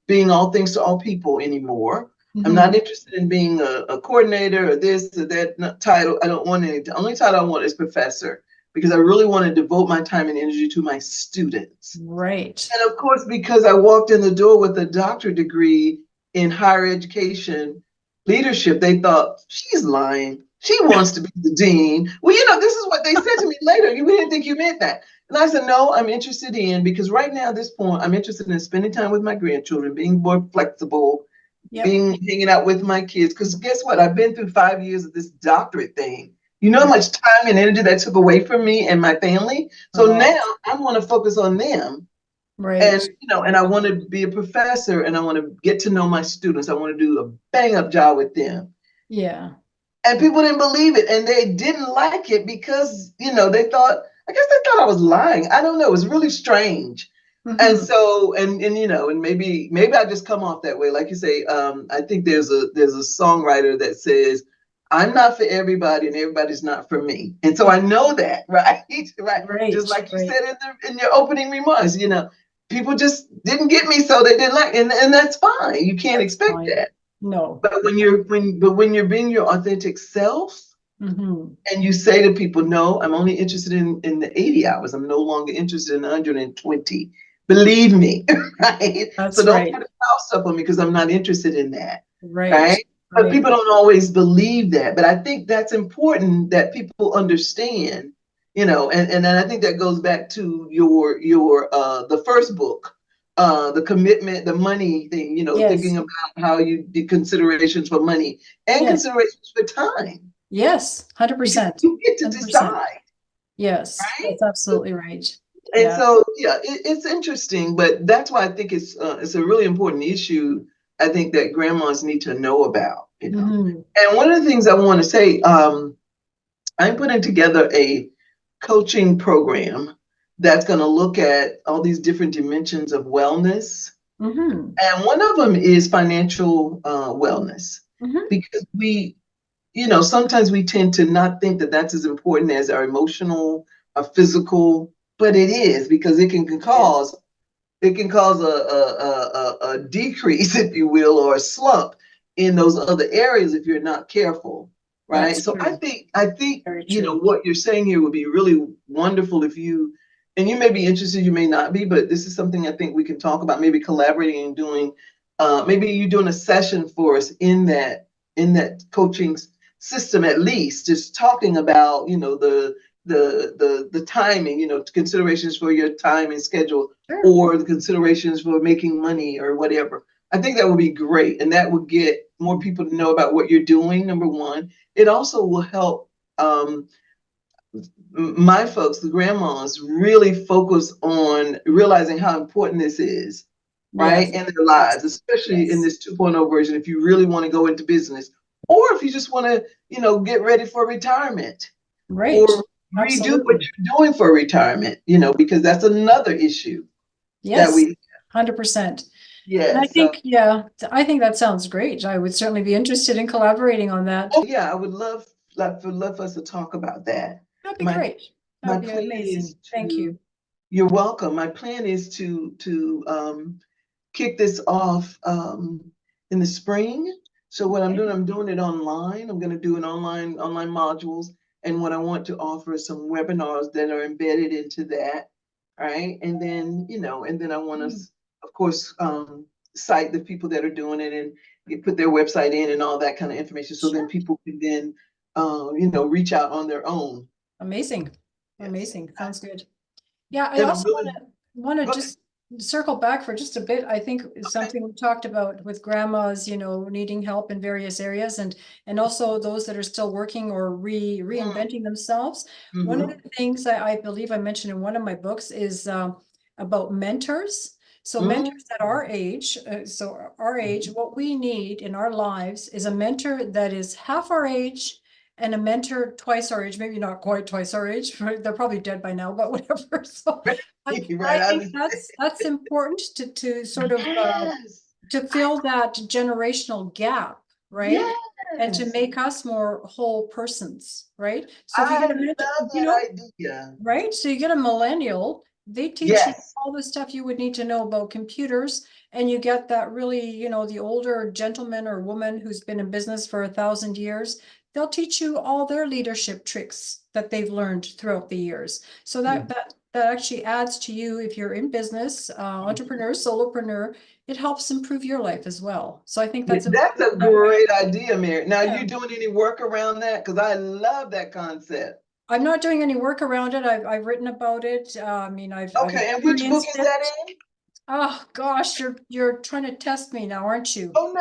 being all things to all people anymore. I'm not interested in being a coordinator or this or that title. I don't want any. The only title I want is professor, because I really want to devote my time and energy to my students. Right. And of course, because I walked in the door with a doctorate degree in higher education leadership, they thought, she's lying. She wants to be the dean. Well, this is what they said to me later. We didn't think you meant that. And I said, no, I'm interested in, because right now at this point, I'm interested in spending time with my grandchildren, being more flexible, hanging out with my kids. Because guess what? I've been through 5 years of this doctorate thing. You know how much time and energy that took away from me and my family? So now I want to focus on them. Right. And, and I want to be a professor, and I want to get to know my students. I want to do a bang up job with them. Yeah. And people didn't believe it, and they didn't like it because, they thought, I guess they thought I was lying. I don't know. It was really strange. And so, and maybe I just come off that way. Like you say, I think there's a songwriter that says, I'm not for everybody and everybody's not for me. And so I know that, right? Right. Just like you said in your opening remarks, people just didn't get me, so they didn't like, and that's fine. You can't expect that. No. But when you're being your authentic self, and you say to people, no, I'm only interested in the 80 hours. I'm no longer interested in 120. Believe me, right? That's so don't right. try to house up on me, because I'm not interested in that. Right. But people don't always believe that. But I think that's important that people understand, and I think that goes back to your the first book, the commitment, the money thing, thinking about how you did considerations for money and considerations for time. Yes, 100%. You get to 100%. decide. Yes, right? that's absolutely right. And so, it's interesting, but that's why I think it's a really important issue. I think that grandmas need to know about, And one of the things I want to say, I'm putting together a coaching program that's going to look at all these different dimensions of wellness. And one of them is financial wellness, because sometimes we tend to not think that that's as important as our emotional, our physical, but it is, because it can cause a decrease, if you will, or a slump in those other areas if you're not careful, right? That's so true. I think what you're saying here would be really wonderful if you, and you may be interested, you may not be, but this is something I think we can talk about, maybe collaborating and doing, maybe you doing a session for us in that coaching system, at least just talking about the timing, considerations for your time and schedule, or the considerations for making money or whatever. I think that would be great, and that would get more people to know about what you're doing. Number one, it also will help my folks, the grandmas, really focus on realizing how important this is, right, in their lives, especially in this 2.0 version. If you really want to go into business, or if you just want to, get ready for retirement, or redo what you're doing for retirement, because that's another issue. Yes, 100%. Yeah, and I think that sounds great. I would certainly be interested in collaborating on that. Oh yeah, I would love for us to talk about that. That'd be great. That'd be amazing. Thank you. You're welcome. My plan is to kick this off in the spring. So what I'm doing it online. I'm going to do an online modules, and what I want to offer is some webinars that are embedded into that, right? And then I want to, of course, cite the people that are doing it and put their website in and all that kind of information, so then people can then reach out on their own. Amazing. Sounds good. Yeah, I also want to just circle back for just a bit. I think something we talked about with grandmas, needing help in various areas, and also those that are still working or reinventing themselves. One of the things I believe I mentioned in one of my books is about mentors. So mentors at our age, what we need in our lives is a mentor that is half our age and a mentor twice our age, maybe not quite twice our age. They're probably dead by now, but whatever. So I Right. think that's important to sort of Yes. to fill that generational gap, right? And to Yes. make us more whole persons, right? So if you I get a mentor, love that idea. right? So you get a millennial, they teach you Yes. all the stuff you would need to know about computers, and you get that really, the older gentleman or woman who's been in business for 1,000 years. They'll teach you all their leadership tricks that they've learned throughout the years. So that actually adds to you if you're in business, entrepreneur, solopreneur. It helps improve your life as well. So I think that's That's a that way. great idea, Mary. Now, Yeah. you doing any work around that? Because I love that concept. I'm not doing any work around it. I've written about it. I mean, I've Okay, and which book experienced is it. that in? Oh gosh, you're trying to test me now, aren't you? Oh, no.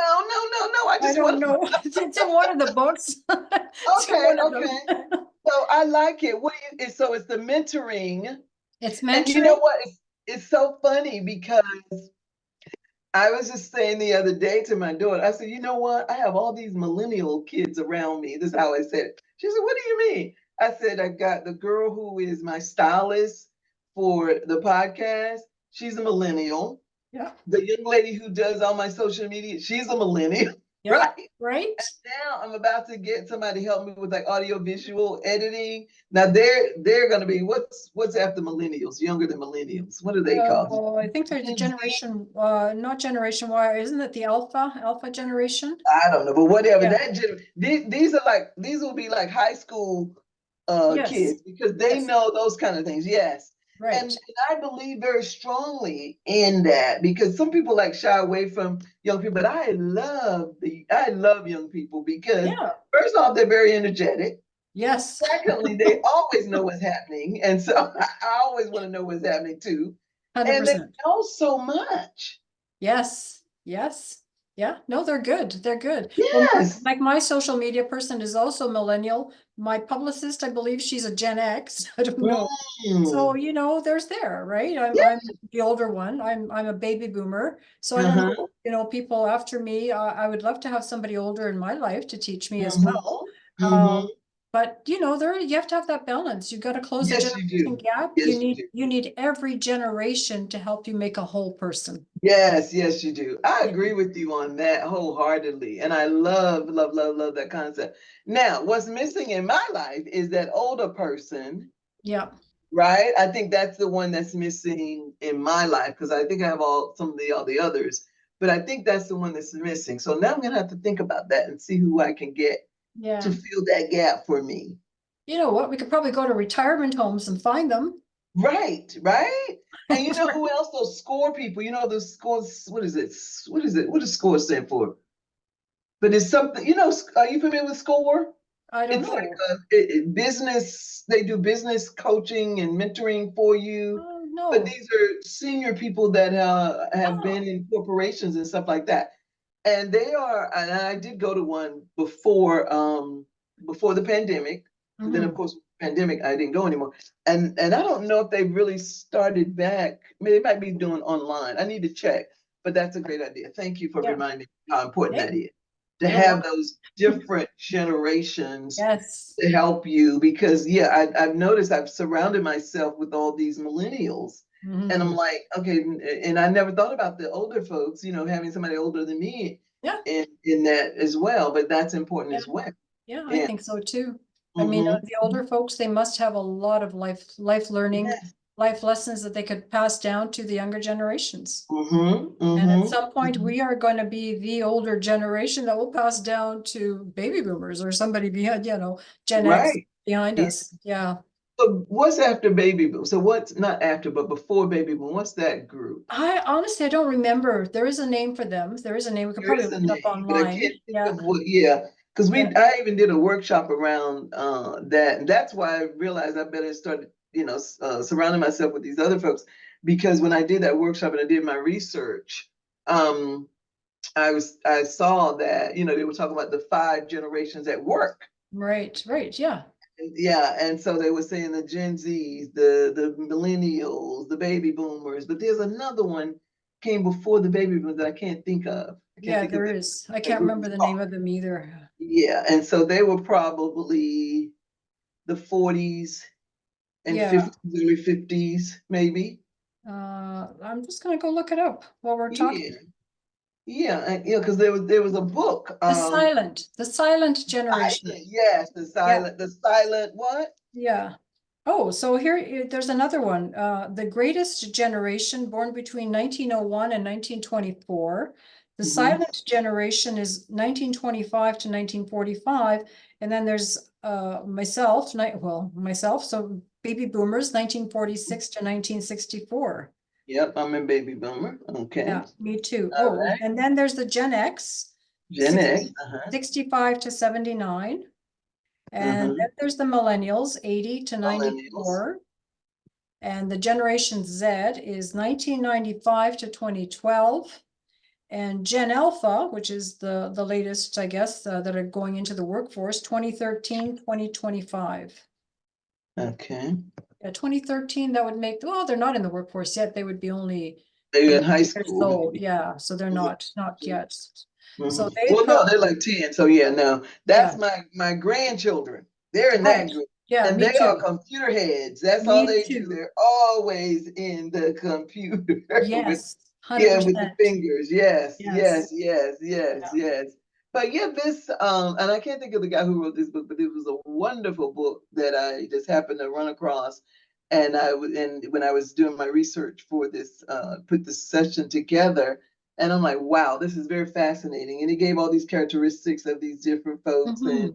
I I just don't want to. know. It's in one of the books. It's in Okay, one of okay. them. So I like it. So it's the mentoring. It's And you know mentoring. what? It's so funny because I was just saying the other day to my daughter, I said, you know what? I have all these millennial kids around me. This is how I said it. She said, what do you mean? I said, I got the girl who is my stylist for the podcast. She's a millennial. Yeah. The young lady who does all my social media, she's a millennial, Yeah. right? Right. Now I'm about to get somebody to help me with like audio visual editing. Now they're gonna be what's after millennials, younger than millennials. What are they called? I think they're the Gen Z? generation, not generation Y, isn't it the alpha generation? I don't know, but whatever. Yeah. These are like these will be like high school Yes. kids because they Yes. know those kind of things. Yes. Right. And I believe very strongly in that because some people like shy away from young people, but I love young people because Yeah. first off, they're very energetic. Yes. Secondly, they always know what's happening. And so I always want to know what's happening too. And they 100%. know so much. Yes. Yes. Yeah. No, they're good. They're good. Well, Yes. like my social media person is also millennial. My publicist, I believe she's a Gen X. I don't know. So, Mm. there's there, right? Yeah. I'm the older one. I'm a baby boomer. So I don't Uh-huh. know, people after me, I would love to have somebody older in my life to teach me as well. Mm-hmm. Mm-hmm. But you have to have that balance. You've got to close the Yes, you generation do. gap. You Yes, you need do. you need every generation to help you make a whole person. Yes, yes, you do. I Yeah. agree with you on that wholeheartedly. And I love that concept. Now, what's missing in my life is that older person, Yeah. right? I think that's the one that's missing in my life because I think I have all the others, but I think that's the one that's missing. So now I'm gonna have to think about that and see who I can get to Yeah. fill that gap for me. You know what? We could probably go to retirement homes and find them. Right, right. And you know who else? Those score people. You know those scores. What is it? What is it? What does score stand for? But it's something. Are you familiar with score? I don't It's like know. business. They do business coaching and mentoring for you. Oh, But no. these are senior people that have Oh. been in corporations and stuff like that. And they are. And I did go to one before the pandemic. And then of Mhm. course, pandemic, I didn't go anymore. And I don't know if they really started back. I mean, they might be doing online. I need to check. But that's a great idea. Thank you for Yeah. reminding me how important Hey, that is. To you're have welcome. those different generations Yes. to help you because I've noticed I've surrounded myself with all these millennials and I'm Mhm. like, okay, and I never thought about the older folks, having somebody older than me Yeah. in that as well, but that's important Yeah. as well. Yeah, I Yeah. think so too. I mean, Mm-hmm. the older folks, they must have a lot of life learning, Yes. life lessons that they could pass down to the younger generations. Mm-hmm. And at Mm-hmm. some point, we are going to be the older generation that will pass down to baby boomers or somebody behind, Gen X Right. behind Yeah. us. Yeah. So what's after baby boom? So what's not after, but before baby boom? What's that group? I don't remember. There is a name for them. There is a name. We could There probably is a look it up name, but I online. can't think Yeah. of what. Yeah, because Yeah. I even did a workshop around that, and that's why I realized I better start, surrounding myself with these other folks. Because when I did that workshop and I did my research, um, I saw that they were talking about the 5 generations at work. Right. Right. Yeah. Yeah, and so they were saying the Gen Zs, the millennials, the baby boomers, but there's another one came before the baby boomers that I can't think of. I can't Yeah, think of there that, is. I that can't group remember is the called. name of them either. Yeah, and so they were probably the 40s and Yeah. 50s, early 50s, maybe. I'm just gonna go look it up while we're talking. Yeah, yeah, and, because there was a book. The silent generation. Yes, Yeah, the silent what? yeah. Oh, so here, there's another one. The greatest generation born between 1901 and 1924. The Hmm. silent generation is 1925 to 1945. And then there's myself, myself, so baby boomers, 1946 to 1964. Yep, I'm a baby boomer. Okay, Yeah, me too. all Oh, right. and then there's the Gen X, Gen X. 60, 65 to 79. And Uh-huh. then there's the millennials, 80 to Millennials. 94. And the Generation Z is 1995 to 2012. And Gen Alpha, which is the latest, I guess, that are going into the workforce, 2013, 2025. Okay. Yeah, 2013, that would make, well, they're not in the workforce yet. They would be only They're in 18 high years school. old. Yeah, so they're not yet. So they Well, no, come, they're like 10. So yeah, no, yeah, that's my grandchildren. They're in that right. group. Yeah, And me they are too. computer heads. That's all Me they do. too. They're always in the computer with Yes, with the 100%. fingers. Yes, Yes. yes, yes, yes, Yeah. yes. But yeah, this and I can't think of the guy who wrote this book, but it was a wonderful book that I just happened to run across. And when I was doing my research for this, put this session together, and I'm like, wow, this is very fascinating. And he gave all these characteristics of these different folks, and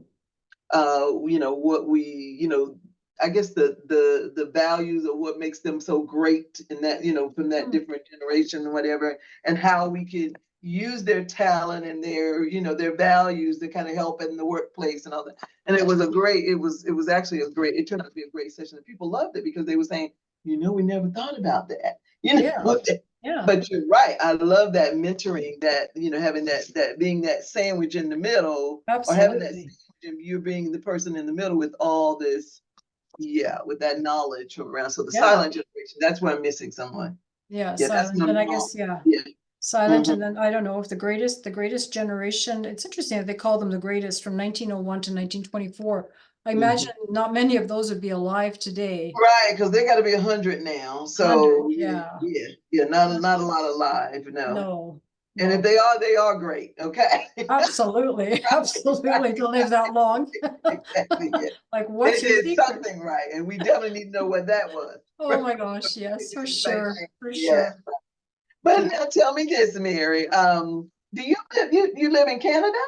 Mhm. what we, I guess the values of what makes them so great in that, from that Mm. different generation, whatever, and how we could use their talent and their values to kind of help in the workplace and all that. And it was actually it turned out to be a great session. And people loved it because they were saying, we never thought about that. Yeah. Yeah. But you're right. I love that mentoring, that having that being that sandwich in the middle, or having that Absolutely. sandwich, and you're being the person in the middle with all this, with that knowledge around. So the Yeah. silent generation, that's where I'm missing someone. Yeah. Yeah, that's Silent. my And I mom. guess, yeah, Yeah. silent. Hmm. And then I don't know if the greatest generation, it's interesting that they call them the greatest from 1901 to 1924. I Hmm. imagine not many of those would be alive today. Right, because they got to be 100 now. 100. So yeah, Yeah. yeah, yeah, not a lot alive, no. No, And if no. they are great. Okay. Absolutely. Absolutely. To live that long. Exactly. Yeah. Like, They what's your did secret? something right, and we definitely need to know what that was. Oh my gosh. Yes, for Like, sure. For yeah. sure. But Yeah, now tell me this, Mary. Do you live in Canada?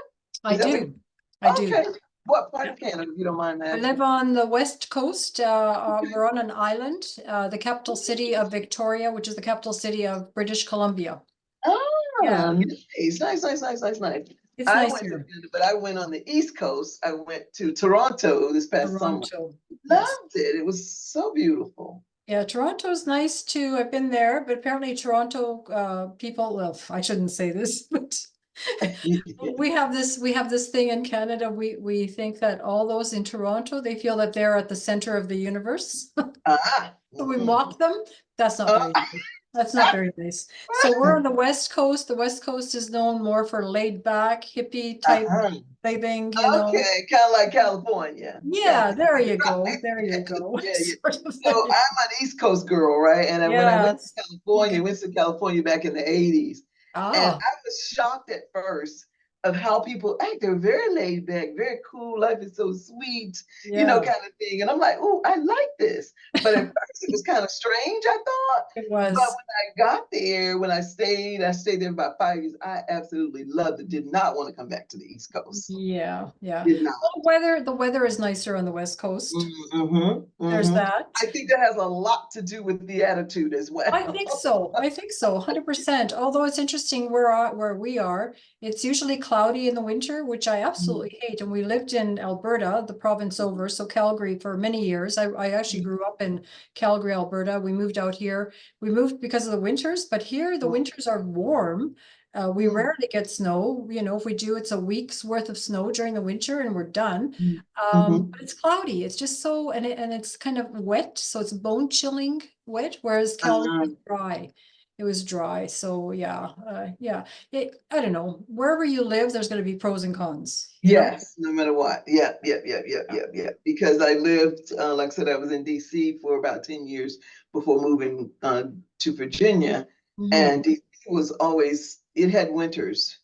I Is that what? do. I do. Okay. What part of Canada, if you don't mind I asking? live on the west coast. We're on an island, the capital city of Victoria, which is the capital city of British Columbia. Ah, Yeah, nice, nice, nice, nice, nice, nice. it's I nice went to here. Canada, but I went on the East Coast. I went to Toronto this past summer. Toronto. Yes. Loved it. It was so beautiful. Yeah, Toronto's nice too. I've been there, but apparently Toronto people, well, I shouldn't say this, but we have this thing in Canada. We think that all those in Toronto, they feel that they're at the center of the universe. Ah. So we Mhm. mock them. That's not very Uh, nice. That's not very nice. So we're on the West Coast. The West Coast is known more for laid back, hippie type uh-huh. living, Okay, kind of like California. Kind Yeah, there you go. There you go. Yeah, yeah. Sort of So thing. I'm an East Coast girl, right? And when I went to Yes. Okay. Went to California back in the 80s, and Ah, I was shocked at first of how people act. They're very laid back, very cool. Life is so sweet, yeah, kind of thing. And I'm like, oh, I like this. But at first it was kind of strange, I thought. it But was. when I got there, I stayed there about 5 years. I absolutely loved it. Did not want to come back to the East Coast. Yeah, yeah. Did not. Well, the weather is nicer on the West Coast. Mm-hmm, There's mm-hmm. that. I think that has a lot to do with the attitude as I well. think so. I think so, 100%. Although it's interesting where we are, it's usually cloudy in the winter, which I absolutely hate. And we lived in Alberta, the province over, so Calgary for many years. I actually grew up in Calgary, Alberta. We moved out here. We moved because of the winters, but here the winters are warm. We rarely get snow. If we do, it's a week's worth of snow during the winter and we're done. But Mm-hmm. it's cloudy. It's just so, and it's kind of wet, so it's bone chilling wet, whereas Calgary is dry. it was dry. So yeah, I don't know. Wherever you live, there's going to be pros and cons, you know? Yes, no matter what. Yeah, yeah, yeah, yeah, Yeah. yeah, yeah. Because I lived, like I said, I was in DC for about 10 years before moving to Virginia. Mhm. And DC was always, it had winters.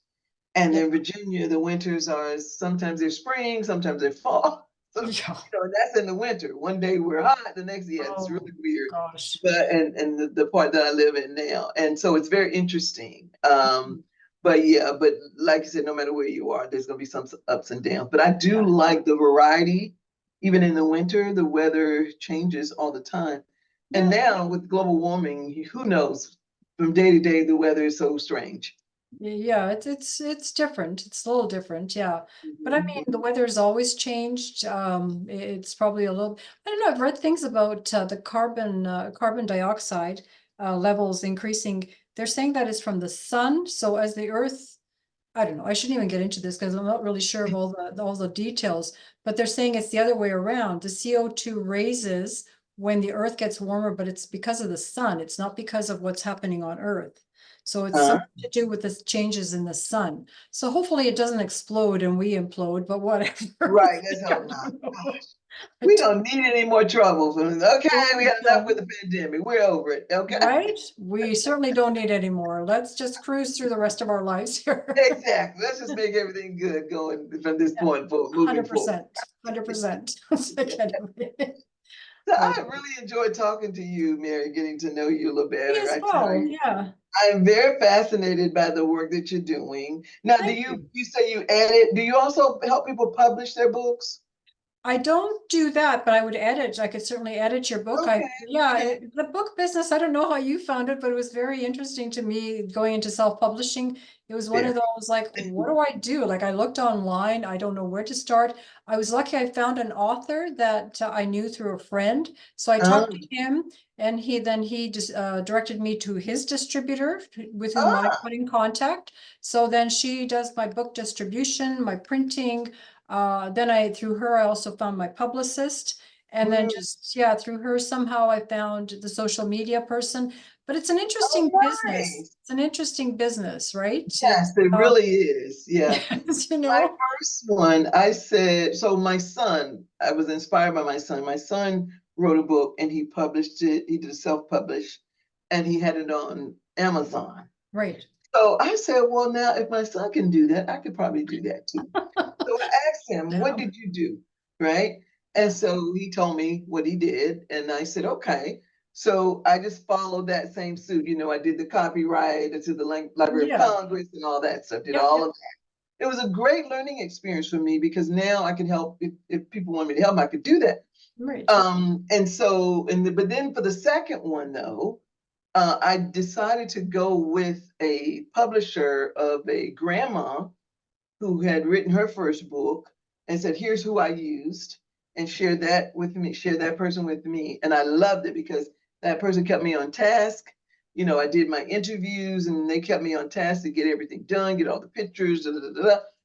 And Yeah. in Virginia, the winters are sometimes they're spring, sometimes they're fall. So, Yeah. and that's in the winter. One day we're hot, the next, yeah, it's Oh really weird. gosh. But and the part that I live in now. And so it's very interesting. But yeah, but like you said, no matter where you are, there's gonna be some ups and downs. But I do Yeah. like the variety. Even in the winter, the weather changes all the time. And Yeah. now with global warming, who knows? From day to day, the weather is so strange. Yeah, it's different. It's a little different, yeah. But I mean, the Mhm. weather's always changed. It's probably a little. I don't know. I've read things about the carbon dioxide levels increasing. They're saying that it's from the sun. So as the Earth, I don't know. I shouldn't even get into this because I'm not really sure of all the details. But they're saying it's the other way around. The CO2 raises when the Earth gets warmer, but it's because of the sun. It's not because of what's happening on Earth. So it's Uh, something to do with the changes in the sun. So hopefully it doesn't explode and we implode, but whatever. right, let's I hope not. don't know. I We don't don't need any more trouble from this. Okay, know. we We had enough with don't. the pandemic. We're over it. Okay. Right? We certainly don't need any more. Let's just cruise through the rest of our lives here. Exactly. Let's just make everything good going from this Yeah, point forward, moving forward. 100%. 100%. Like, anyway. So Oh, I really enjoyed talking to you, Mary, getting to know you a little me better. as I tell well. you, Yeah. I'm very fascinated by the work that you're doing. Now, do Thank you you. you say you edit? Do you also help people publish their books? I don't do that, but I would edit. I could certainly edit your book. Okay, okay. The book business, I don't know how you found it, but it was very interesting to me going into self-publishing. It was one of There. those like, what do I do? Like I looked online, I don't know where to start. I was lucky I found an author that I knew through a friend. So I talked to him and he just directed me to his distributor with whom I Ah, got in contact. So then she does my book distribution, my printing. Then through her, I also found my publicist. And then mm, just, yeah, through her, somehow I found the social media person. But it's an oh, interesting business. nice. It's an interesting business, right? Yes, it really is. Yeah. Yes, you My know, first one, I said, so my son, I was inspired by my son. My son wrote a book and he published it. He did a self-publish and he had it on Amazon. right. So I said, well, now if my son can do that, I could probably do that too. So I asked him, what Yeah. did you do? Right. And so he told me what he did. And I said, okay. So I just followed that same suit. You know, I did the copyright to the Library of Yeah. Congress and all that stuff, did Yep. all Yep. of it. Was a great learning experience for me because now I can help if people want me to help, I could do that. Right. And so, but then for the second one though, I decided to go with a publisher of a grandma who had written her first book and said, here's who I used and shared that with me, shared that person with me. And I loved it because that person kept me on task. You know, I did my interviews and they kept me on task to get everything done, get all the pictures,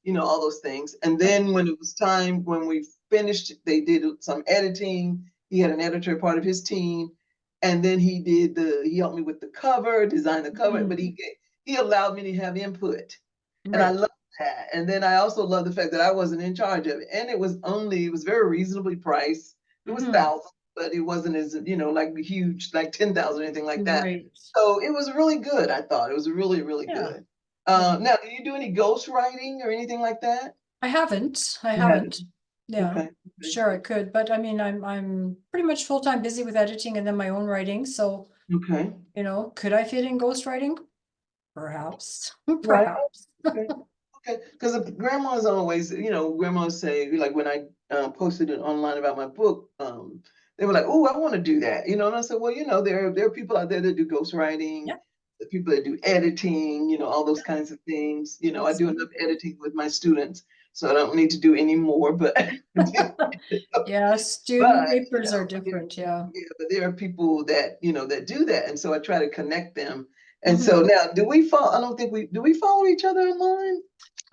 you know, all those things. And Right. then when it was time, when we finished, they did some editing. He had an editor, part of his team. And then he helped me with the cover, design the cover, but Mhm. he allowed me to have input. And I Right. love that. And then I also love the fact that I wasn't in charge of it. And it was very reasonably priced. It was Mhm. thousands, but it wasn't as, you know, like huge, like 10,000 or anything like that. Right. So it was really good, I thought. It was really, really Yeah. good. Yeah. Now, do you do any ghost writing or anything like that? I haven't. I You haven't. haven't. Yeah. Okay. Sure, I could, but I mean, I'm pretty much full-time busy with editing and then my own writing. So, Okay. you know, could I fit in ghostwriting? Perhaps. Right. Perhaps. Okay. Okay. Because grandmas always, you know, grandmas say, like when I posted it online about my book, they were like, "Oh, I want to do that," you know. And I said, "Well, you know, there are people out there that do ghostwriting, Yeah, the people that do editing, you know, all those kinds of things. You know, I do enough absolutely. editing with my students, so I don't need to do any more. But Yeah, student but you papers know, are different. Yeah. yeah, but there are people that you know that do that, and so I try to connect them. And so Mhm. now, do we follow? I don't think we do. We follow each other online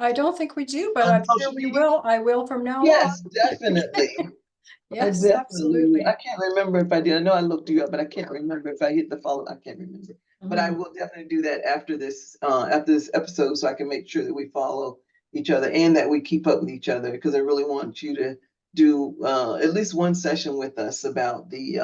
I don't think we do, but on I'm sure social we media? will. I will from now on. Yes, definitely. I Yes, definitely. I absolutely. can't remember if I did. I know I looked you up, but I can't remember if I hit the follow. I can't remember. but I will definitely do that after this episode, so I can make sure that we follow each other and that we keep up with each other, because I really want you to do at least one session with us about the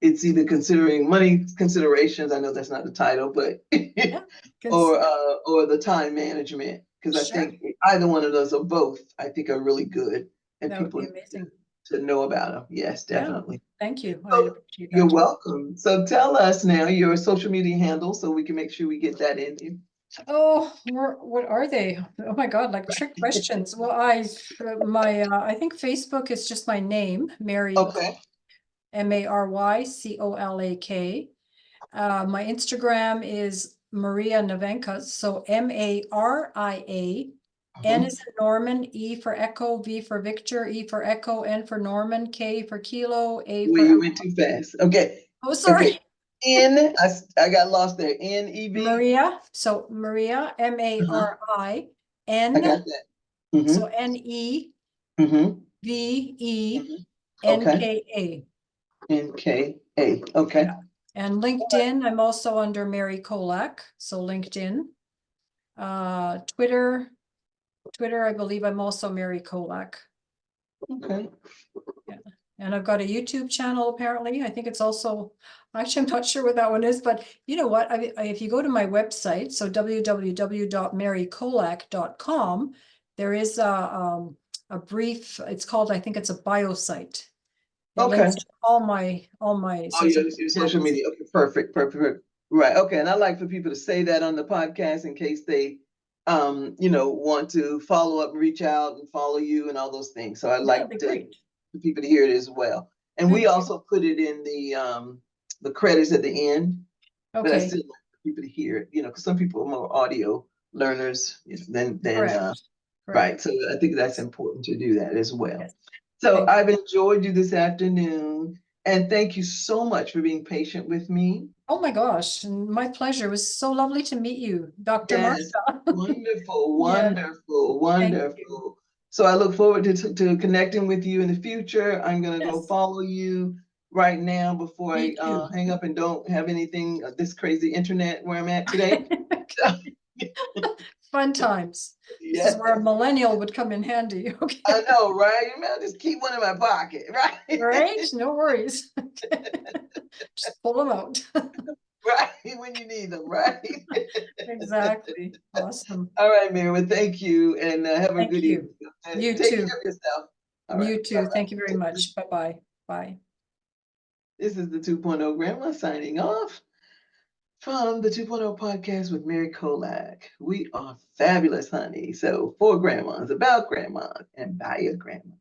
it's either considering money considerations. I know that's not the title, but Yeah, or the time management, because I sure. think either one of those or both I think are really good and That would people be need amazing. to know about them. Yes, Yeah, definitely. thank you. I So appreciate you're that. welcome. So tell us now your social media handle so we can make sure we get that in you. Oh, what are they? Oh my God, like trick questions. Well, I think Facebook is just my name, Mary, Okay. Marycolak. My Instagram is Maria Navenka, so Maria. N is in Norman, E for Echo, V for Victor, E for Echo, N for Norman, K for Kilo, A Well, for. you went too fast. Okay. Oh, sorry. Okay. I got lost there. N-E-V. Maria. So Maria, Marin. I got that. So Mm-hmm. Mm-hmm. Okay. Neva. N-K-A. Okay. Yeah. And LinkedIn, I'm also under Mary Colak. So LinkedIn. Twitter, I believe I'm also Mary Colak. Okay. Yeah. And I've got a YouTube channel, apparently. I think it's also, actually, I'm not sure what that one is, but you know what? If you go to my website, so www.marycolak.com, there is a brief, it's called, I think it's a bio site. It Okay. links to all my social Your social media. Okay, perfect. Right. Okay. And I like for people to say that on the podcast in case they want to follow up, reach out and follow you and all those things. So I like for people to hear it as well. And we also put it in the credits at the end. But I still like for people to hear it, because some people are more audio learners than right. So I think that's important to do that as well. Yes. So I've enjoyed you this afternoon, and thank you so much for being patient with me. Oh my gosh, my pleasure. It was so lovely to meet you, Dr. Yes, Marsha. wonderful. So I look forward to connecting with you in the future. I'm going to go follow you right now before I hang up and don't have anything this crazy internet where I'm at today. Fun times. This is where a millennial would come in handy. Okay. I know, right? I'll just keep one in my pocket, right? Right? No worries. Just pull them out. Right, when you need them, right? Exactly. Awesome. All right, Mary. Well, thank you, and have a good evening. You Take too. care of yourself. You too. Thank you very much. Bye-bye. Bye. This is the 2.0 Grandma signing off from the 2.0 podcast with Mary Colak. We are fabulous, honey. So for grandmas, about grandmas, and by a grandma.